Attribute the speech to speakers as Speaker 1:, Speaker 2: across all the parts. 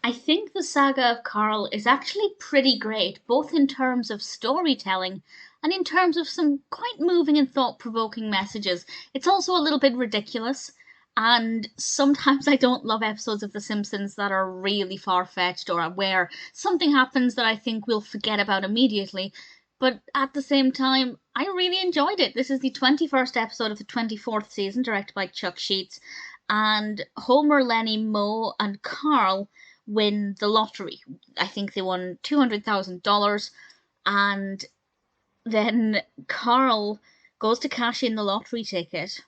Speaker 1: I think the saga of Carl is actually pretty great, both in terms of storytelling and in terms of some quite moving and thought provoking messages. It's also a little bit ridiculous, and sometimes I don't love episodes of The Simpsons that are really far fetched or where something happens that I think we'll forget about immediately. But at the same time, I really enjoyed it. This is the 21st episode of the 24th season, directed by Chuck Sheetz, and Homer, Lenny, Moe, and Carl win the lottery. I think they won $200,000, and then Carl goes to cash in the lottery ticket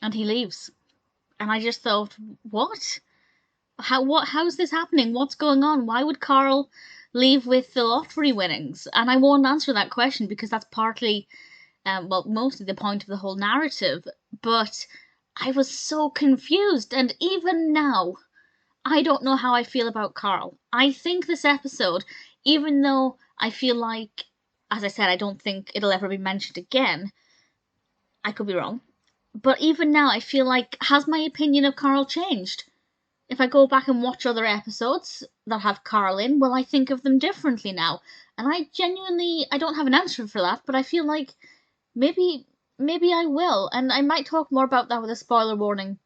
Speaker 1: and he leaves. And I just thought, what? How's this happening? What's going on? Why would Carl leave with the lottery winnings? And I won't answer that question because that's partly, mostly the point of the whole narrative. But I was so confused, and even now, I don't know how I feel about Carl. I think this episode, even though I feel like, as I said, I don't think it'll ever be mentioned again, I could be wrong, but even now I feel like, has my opinion of Carl changed? If I go back and watch other episodes that have Carl in, will I think of them differently now? And I don't have an answer for that, but I feel like maybe I will, and I might talk more about that with a spoiler warning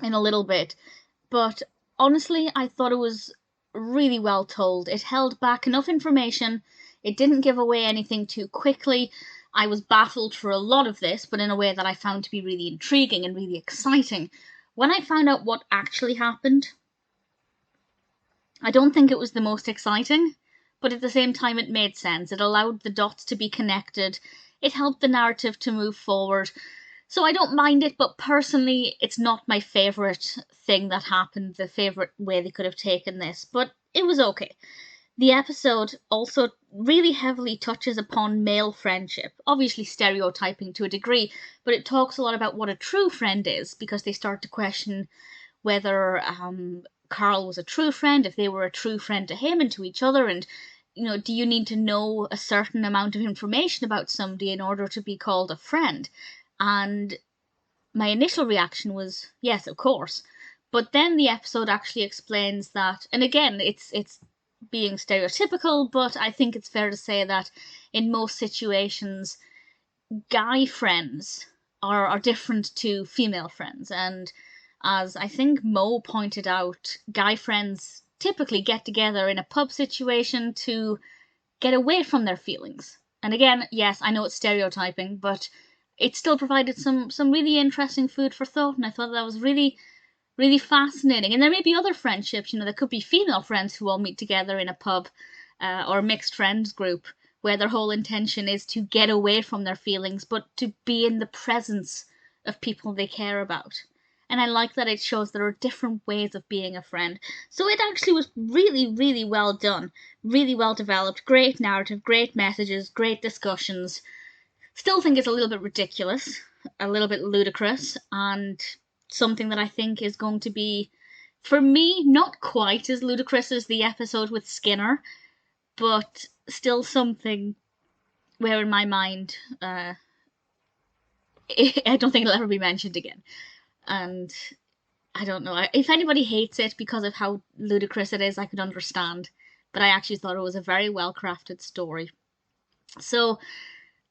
Speaker 1: in a little bit. But honestly, I thought it was really well told. It held back enough information. It didn't give away anything too quickly. I was baffled for a lot of this, but in a way that I found to be really intriguing and really exciting. When I found out what actually happened, I don't think it was the most exciting, but at the same time it made sense. It allowed the dots to be connected. It helped the narrative to move forward. So I don't mind it, but personally, it's not my favourite thing that happened, the favourite way they could have taken this, but it was okay. The episode also really heavily touches upon male friendship, obviously stereotyping to a degree, but it talks a lot about what a true friend is, because they start to question whether Carl was a true friend, if they were a true friend to him and to each other, and do you need to know a certain amount of information about somebody in order to be called a friend? And my initial reaction was, yes, of course. But then the episode actually explains that, and again, it's being stereotypical, but I think it's fair to say that in most situations, guy friends are different to female friends. And as I think Moe pointed out, guy friends typically get together in a pub situation to get away from their feelings. And again, yes, I know it's stereotyping, but it still provided some really interesting food for thought, and I thought that was really, really fascinating. And there may be other friendships, there could be female friends who all meet together in a pub or a mixed friends group where their whole intention is to get away from their feelings, but to be in the presence of people they care about. And I like that it shows there are different ways of being a friend. So it actually was really, really well done, really well developed, great narrative, great messages, great discussions. Still think it's a little bit ridiculous, a little bit ludicrous, and something that I think is going to be, for me, not quite as ludicrous as the episode with Skinner, but still something where in my mind, I don't think it'll ever be mentioned again. And I don't know, if anybody hates it because of how ludicrous it is, I could understand, but I actually thought it was a very well crafted story. So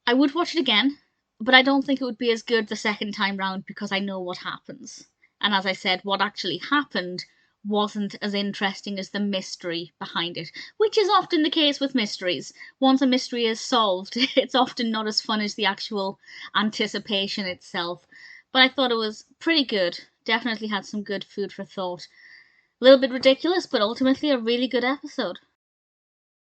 Speaker 1: I would watch it again, but I don't think it would be as good the second time round because I know what happens. And as I said, what actually happened wasn't as interesting as the mystery behind it, which is often the case with mysteries. Once a mystery is solved, it's often not as fun as the actual anticipation itself. But I thought it was pretty good. Definitely had some good food for thought. A little bit ridiculous, but ultimately a really good episode.